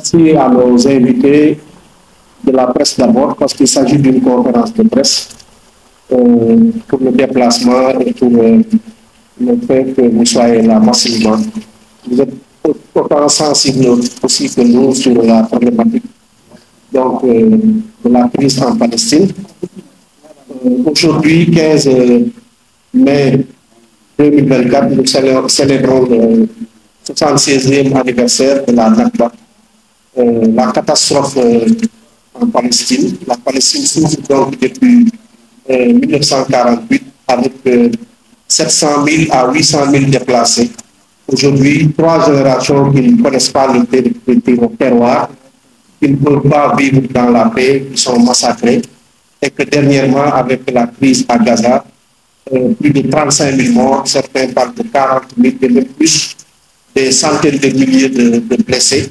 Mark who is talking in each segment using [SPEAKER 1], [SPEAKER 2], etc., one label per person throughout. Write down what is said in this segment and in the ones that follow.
[SPEAKER 1] Merci à nos invités de la presse d'abord, parce qu'il s'agit d'une conférence de presse pour le déplacement et pour le fait que vous soyez là massivement. Vous êtes autant sensibles aussi que nous sur la problématique donc, de la crise en Palestine. Aujourd'hui, 15 mai 2024, nous célébrons le 76e anniversaire de la Nakba, la catastrophe en Palestine. La Palestine souffre donc depuis 1948 avec 700 000 à 800 000 déplacés. Aujourd'hui, 3 générations qui ne connaissent pas le terroir, qui ne peuvent pas vivre dans la paix, qui sont massacrés. Et que dernièrement, avec la crise à Gaza, plus de 35 000 morts, certains parlent de 40 000 et même plus, des centaines de milliers de blessés.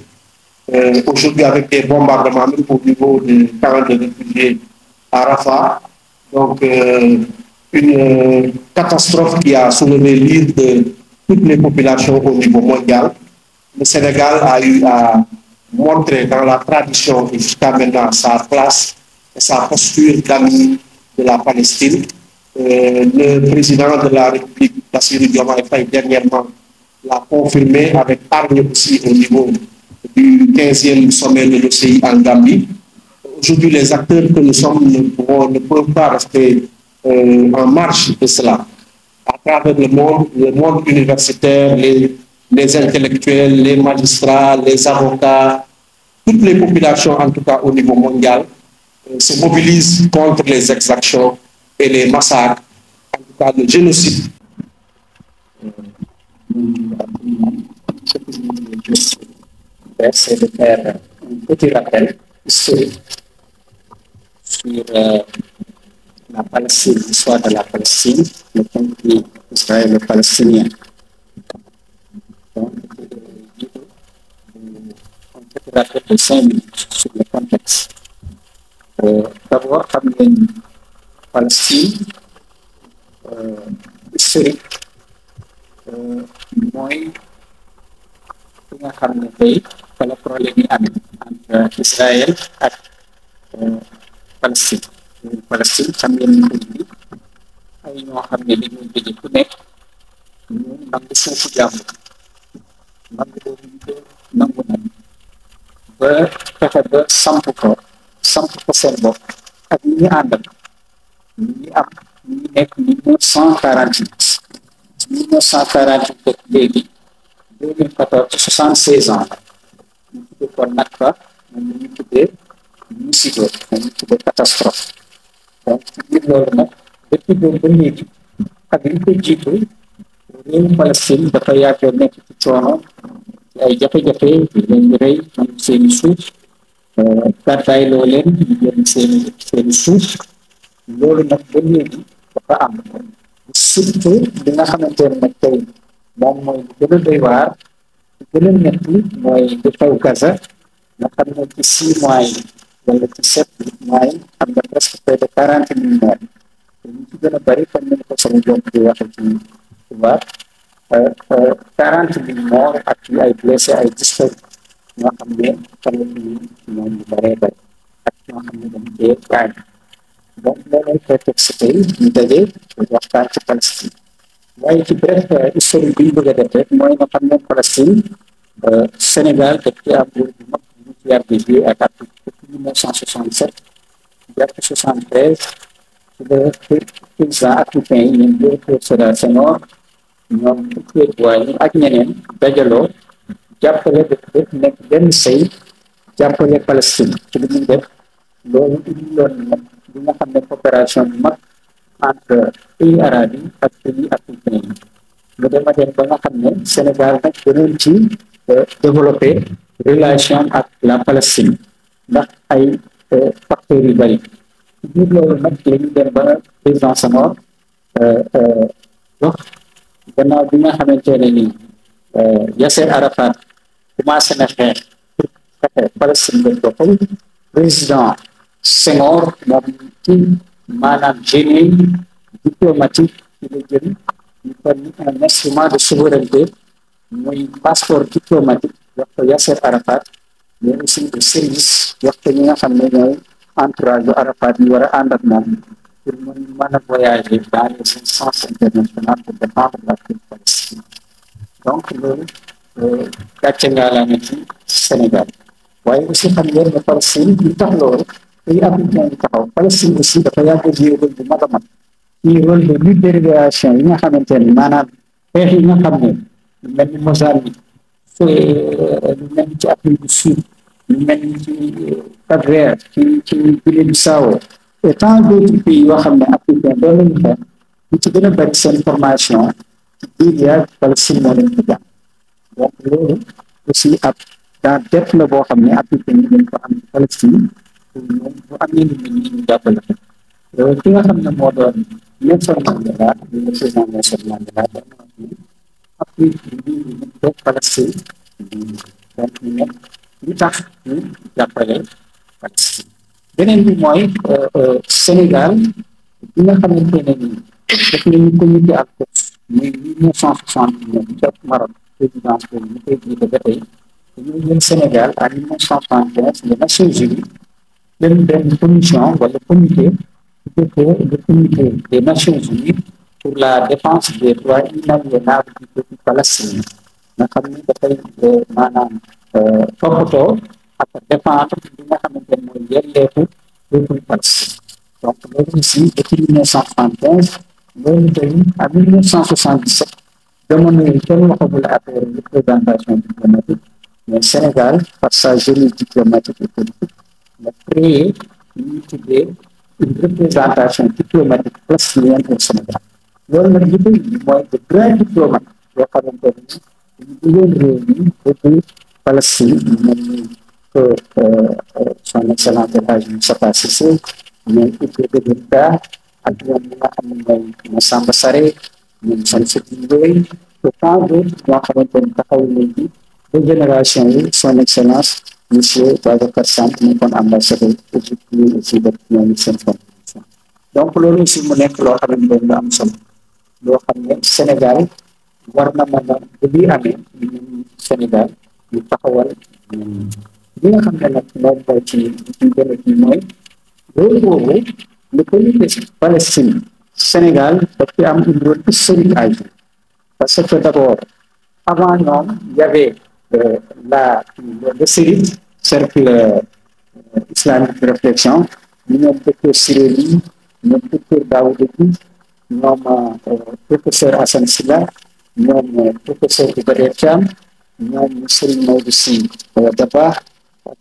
[SPEAKER 1] Aujourd'hui, avec des bombardements, même au niveau du camp de réfugiés à Rafah. Donc, une catastrophe qui a soulevé l'ire de toutes les populations au niveau mondial. Le Sénégal a eu à montrer dans la tradition et jusqu'à maintenant sa place et sa posture d'ami de la Palestine. Le président de la République, Bassirou Diomaye Faye, dernièrement, l'a confirmé avec hargne aussi au niveau du 15e sommet de l'OCI en Gambie. Aujourd'hui, les acteurs que nous sommes ne peuvent pas rester en marge de cela. À travers le monde universitaire, les intellectuels, les magistrats, les avocats, toutes les populations, en tout cas au niveau mondial, se mobilisent contre les exactions et les massacres, en tout cas le génocide.
[SPEAKER 2] C'est de faire un petit rappel historique sur la Palestine, l'histoire de la Palestine, le conflit israélo-palestinien. Donc, un petit rappel de 5 minutes sur le contexte. D'abord, comme une Palestine historique, moi, fi nga xam ne tey fa la problème yi am entre Israël ak Palestine. Palestine xam ngeen ni ay ñoo xam ne dañoo jóge ku nekk ñu nangu suufu jàmm nangu boobu ñu ko nangu nag ba fexe ba samp ko seen bopp ak ñi ñu àndal ñu am ñu nekk 1948 léegi 2014 76 ans ñu tuddee ko Nakba moom la ñu tuddee musiba moom ñu tuddee catastrophe donc ci biir loolu nag depuis boobu ba léegi ak li ko jiitu réewu Palestine dafa yàgg nekk ci coono ci ay jafe-jafe di leen rey am seeni suuf gàddaay loo leen ñu jël seeni suuf loolu nag ba léegi dafa am surtout li nga xamante ne nag tey moom mooy gën a doy waar gën a metti mooy li xew Gaza nga xam ne ci 6 mois yi wala ci 7 mois yi am na presque près de 40 000 morts te ñu ci gën a bëri comme ni ko sama jom di waxe ci tubaab 40 000 morts ak ci ay blessés ay disparus ñoo xam ne xam nañu ñoom ñu bëree bëri ak ñoo xam ne dañ dee gaañ donc loolay prétexte tey ñu daje waxtaan ci Palestine waaye ci bref historique bi ñu bëgg a def rek mooy nga xam ne Palestine Sénégal daf ci am bu mag bu ci yàgg bi ak at depuis 1967 jàpp 73 ci la président africain yi ñoom Léopold Sédar Senghor ñoom Houphouët-Boigny ak ñeneen dajaloo jàppale def nekk benn say jàppale Palestine ci li muy def loolu indi loon nag li nga xam ne coopération bu mag entre pays arabes yi ak pays africains yi mu dem ba nga xam ne Sénégal nag gënoon ci développé relation ak la Palestine ndax ay facteurs yu bëri ci biir loolu nag la ñu dem ba président Senghor wax gannaaw bi nga xamante ne ni Yasser Arafat commencé na xeex pour fexe Palestine la doxal président Senghor moom ci maanaam génie diplomatique ci la jël ñu ko un instrument de souveraineté muy passeport diplomatique jox ko Yasser Arafat mais aussi de service waxtu ñi nga xam ne ñooy entourage bu Arafat yi war a ànd ak moom pour mën a voyager dans les instances internationales pour défendre la cause palestinienne. Donc loolu gàcce ngaalaama ci Sénégal waaye aussi xam ngeen ne Palestine ñu tax loolu pays africain yi taxaw Palestine aussi dafa yàgg a jouer rôle bu mag a mag ci rôle de libération yi nga xamante ne maanaam xeex yi nga xam ne lu mel ni Mozambique lu mel ni ci Afrique du Sud lu mel ni ci Cap-Vert ci Guinée-Bissau et tant d'autres pays yoo xam ne africain doon nañu xeex ñu ci gën a bari seen formation ci biir yaa Palestine moo leen ko jàng donc loolu aussi ab dans def la boo xam ne africain yi dañ ko am Palestine pour ñoom bu amee lu mel ni ñu jàppale ko ki nga xam ne moo doon Nelson Mandela le président Nelson Mandela Afrique bi ñu Palestine donc ñu nekk lu tax ñu jàppale Palestine beneen bi mooy Sénégal bi nga xamante ne ni def nañu comité ak muy 1969 ca Maroc présidence boobu ñu koy jiite ba tey dañu jël Sénégal en 1975 les Nations Unies dem benn commission wala comité le comité des Nations Unies pour la défense des droits inaliénables du peuple palestinien nga xam ni dafay maanaam toppatoo ak défendre li nga xamante ne mooy yelleefu peuple palestinien donc loolu aussi depuis 1975 loolu tey à 1977 jamono yi kenn waxagul affaire représentation diplomatique mais Sénégal par sa génie diplomatique et politique la créé ñu tuddee une représentation diplomatique palestinienne au Sénégal loolu nag li koy indi mooy de grands diplomates yoo xamante ne ñu bëggoon réew mi depuis Palestine ñu mel ni que son excellence El Hadji Moustapha Cissé ñoom Idrissa Déby ak ñoom ñi nga xam ne mooy Massamba Sarré ñoom Samsidine Ndoye te tant d'autres ñoo xamante ne taxaw nañ ci de génération yi son excellence monsieur Babacar Samb ñu kon ambassadeur Égypte yi aussi def ñoom seen contribution donc loolu aussi mu nekk loo xam ne lu am solo loo xam ne Sénégal war na mën a bu lii amee ñun Sénégal ñu taxawal li nga xam ne nag moom mooy ci gën a kii mooy loolu boobu le comité Palestine Sénégal daf ci am un rôle historique à jouer parce que d'abord avant ñoom y avait le CERID cercle islamique de réflexion ñu ñoom docteur Siré Ly ñoom docteur Daouda Diouf ñoom professeur Assane Sylla ñoom professeur Iba Der Thiam ñoom Serigne Maodo Sy Dabakh ak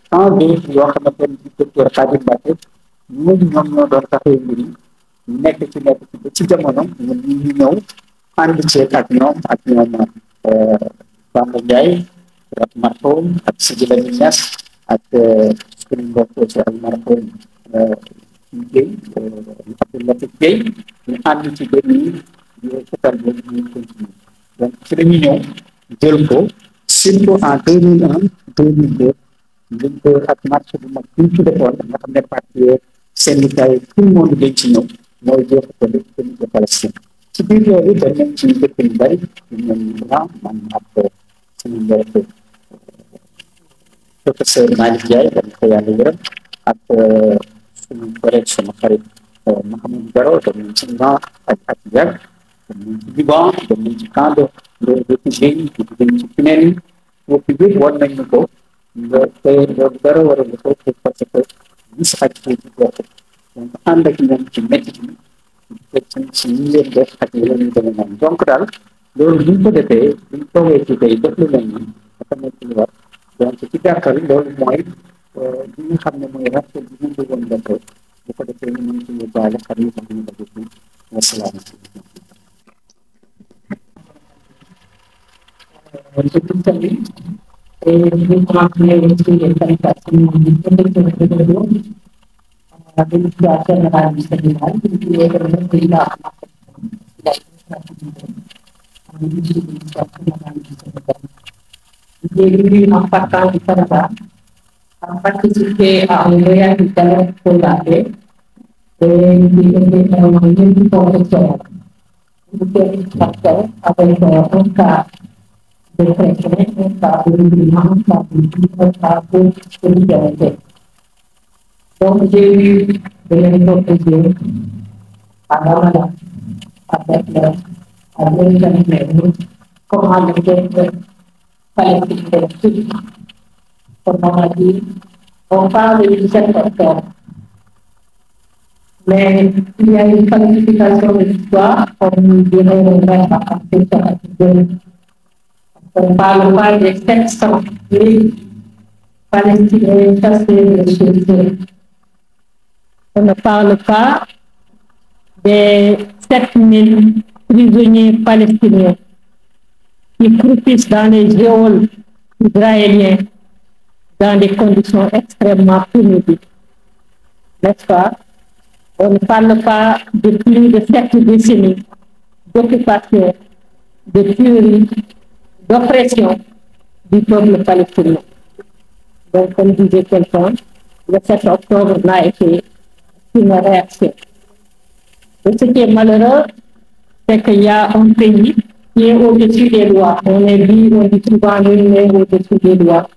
[SPEAKER 2] tant d'autres yoo xamante ne docteur Khadim Mbacké ñooñu ñoom ñoo doon taxaw mbir yi nekk ci ba ci jamono ñun ñu ñëw ànd ceeg ak ñoom Bamba Ndiaye ak marxoom ak Sidi Lamine Niass ak suñu mbokk ci ak marxoom Guèye Abdou Latif Guèye ñu ànd ci benn yi fetal boobu ñu continue donc ci dañuy ñëw jël ko surtout en 2001 2002 ñu ko ak marché bu mag ñu ci defoon nga xam ne parti syndicat yi tout le monde dañ ci ñëw mooy jeex ko lépp comité Palestine ci biir loolu dañ nañ ci dëkk yu bari ñu mel ni man ak suñu mbokk professeur Malick Ndiaye dañ ko yàlla yërëm ak suñu collègue sama xarit Mouhamadou Baro dem nañ ci Iran ak yàgg dem nañ ci Liban dem nañ ci camp de réfugiés yi dem ci Pinel yi foofu yëpp wan nañ ñu ko nga tey loolu dara waral ko parce que gis ak ci bokk donc ànd ak ñoom ci métti ci ñi leen def ak yeneen ñu demee noonu donc daal loolu bu ñu ko defee bu ñu toogee ci tey def lu mel nii dafa nekk lu war donc ci gàttal loolu mooy li nga xam ne mooy rappel bi ñu bëggoon defee bu ko defee ñu mën ci yóbbaale xam yi sax ñu def ci wasalaamaaleykum. Untuk tadi, ini kemarin itu yang kita ini ada biasa dengan istilah itu dia berbeda jadi empat kali kita empat kali awalnya kita mulai dan kita mulai itu proses untuk kita apa yang kita
[SPEAKER 3] de chrétiens, un cas de musulmans, un cas de solidarité. Donc, j'ai eu de l'improviser à Ramadan avec comment le peuple palestinien sud. Comme on a dit, on parle du 17 octobre. Mais il y a une falsification de l'histoire, comme dirait le vrai on ne parle pas des 700 000 Palestiniens chassés de chez eux. On ne parle pas des 7 000 prisonniers palestiniens qui croupissent dans les geôles israéliens dans des conditions extrêmement pénibles. N'est-ce pas? On ne parle pas de plus de 7 décennies d'occupation, de tuerie, d'oppression du peuple palestinien. Donc, comme disait quelqu'un, le 7 octobre n'a été qu'une réaction. Et ce qui est malheureux, c'est qu'il y a un pays qui est au-dessus des lois. On dit souvent nul n'est au-dessus des lois.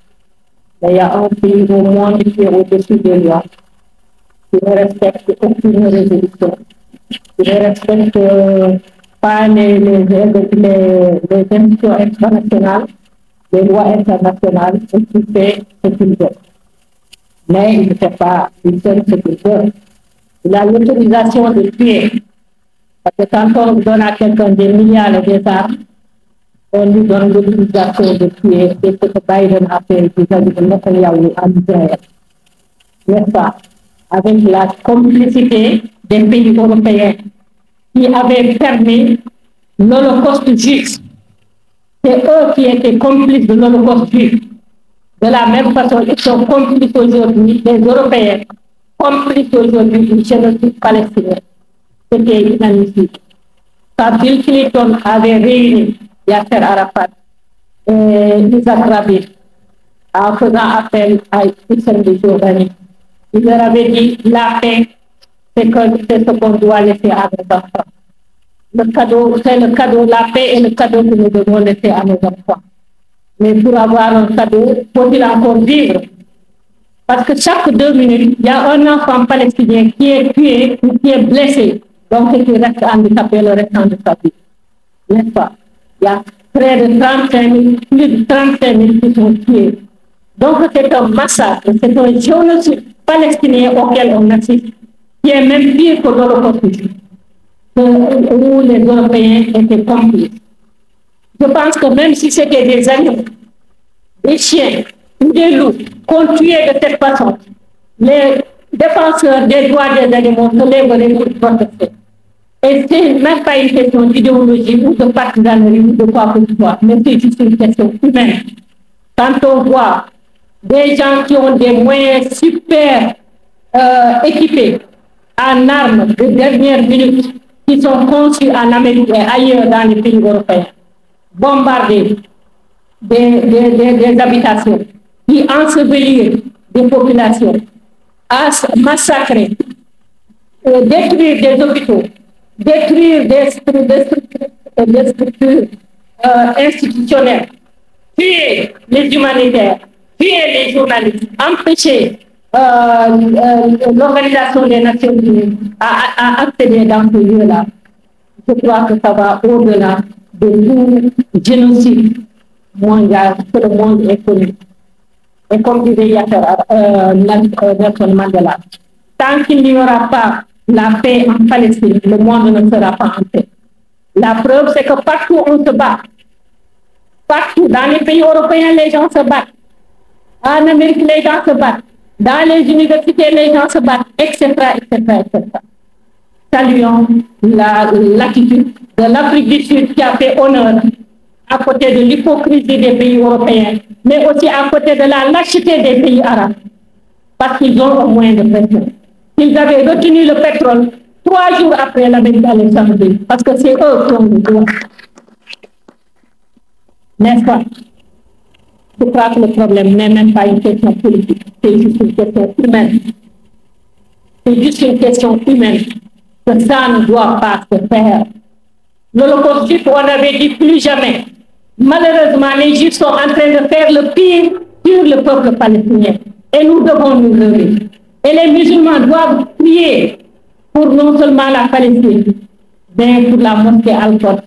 [SPEAKER 3] Mais il y a un pays au monde qui est au-dessus des lois, qui ne respecte aucune résolution, qui ne respecte pas les institutions internationales, les lois internationales, et qui fait ce qu'il veut. Mais il ne fait pas, il fait ce qu'il veut. Il a l'autorisation de tuer. Parce que quand on donne à quelqu'un des milliards et des armes, on lui donne l'autorisation de tuer. C'est ce que Biden a fait vis-à-vis de Netanyahou en Israël. N'est-ce pas? Avec la complicité des pays européens qui avaient permis l'Holocauste juif. C'est eux qui étaient complices de l'Holocauste juif. De la même façon, ils sont complices aujourd'hui, les Européens, complices aujourd'hui du génocide palestinien. C'était inadmissible. Quand Bill Clinton avait réuni Yasser Arafat et Isaac Rabin en faisant appel à Hissène de Jordanie, il leur avait dit la paix, c'est ce qu'on doit laisser à nos enfants. Le cadeau, c'est le cadeau, la paix est le cadeau que nous devons laisser à nos enfants. Mais pour avoir un cadeau, faut-il encore vivre? Parce que chaque 2 minutes, il y a un enfant palestinien qui est tué ou qui est blessé, donc qui reste handicapé le restant de sa vie. N'est-ce pas? Il y a près de 35 000, plus de 35 000 qui sont tués. Donc c'est un massacre, c'est un génocide palestinien auquel on assiste, qui est même pire que l'Holocauste, où les Européens étaient complices. Je pense que même si c'était des animaux, des chiens ou des loups qu'on tuait de cette façon, les défenseurs des droits des animaux se lèveraient pour protester. Et ce n'est même pas une question d'idéologie ou de partisanerie ou de quoi que ce soit, mais c'est juste une question humaine. Quand on voit des gens qui ont des moyens super équipés en armes de dernière minute, qui sont conçus en Amérique et ailleurs dans les pays européens, bombarder des habitations, qui ensevelir des populations, massacrer, détruire des hôpitaux, détruire des structures institutionnelles, tuer les humanitaires, tuer les journalistes, empêcher l'Organisation des Nations Unies à accéder dans ce lieu-là. Je crois que ça va au-delà de tout génocide mondial que le monde est connu. Et comme disait Nelson Mandela, tant qu'il n'y aura pas la paix en Palestine, le monde ne sera pas en paix. La preuve, c'est que partout on se bat. Partout, dans les pays européens, les gens se battent. En Amérique, les gens se battent. Dans les universités, les gens se battent, etc., etc., etc. Saluons l'attitude de l'Afrique du Sud qui a fait honneur à côté de l'hypocrisie des pays européens, mais aussi à côté de la lâcheté des pays arabes, parce qu'ils ont au moins de pression. Ils avaient retenu le pétrole 3 jours après l'Amérique allait changer, parce que c'est eux qui ont le droit. N'est-ce pas? Je crois que le problème n'est même pas une question politique, c'est juste une question humaine. C'est juste une question humaine que ça ne doit pas se faire. L'Holocauste, on avait dit plus jamais. malheureusement, les Juifs sont en train de faire le pire sur le peuple palestinien. Et nous devons nous lever. Et les musulmans doivent prier pour non seulement la Palestine, mais pour la mosquée Al-Quds,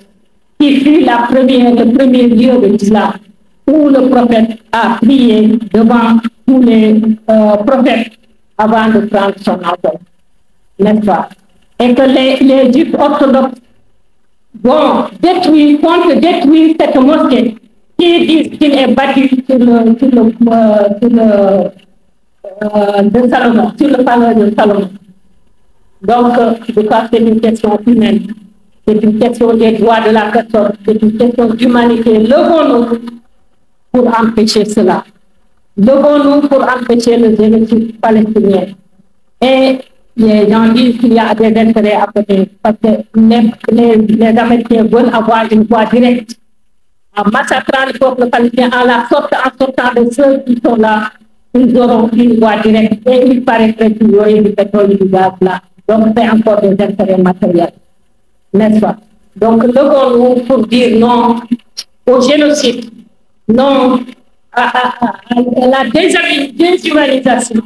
[SPEAKER 3] qui fut le premier lieu de l'islam, où le prophète a prié devant tous les prophètes avant de prendre son envol, n'est-ce pas? Et que les Juifs orthodoxes vont comptent détruire cette mosquée qui disent qu'il est bâti sur le Salomon, sur le palais de Salomon. Donc, je crois que c'est une question humaine, c'est une question des droits de la personne, c'est une question d'humanité. Levons-nous pour empêcher cela. Levons-nous pour empêcher le génocide palestinien. Et les gens disent qu'il y a des intérêts à côté, parce que les Américains veulent avoir une voie directe en massacrant le peuple palestinien, en sortant de ceux qui sont là, ils auront une voie directe et il paraîtrait qu'il y aurait du pétrole et du gaz là. Donc c'est encore des intérêts matériels, n'est-ce pas? Donc levons-nous pour dire non au génocide, non à la déshumanisation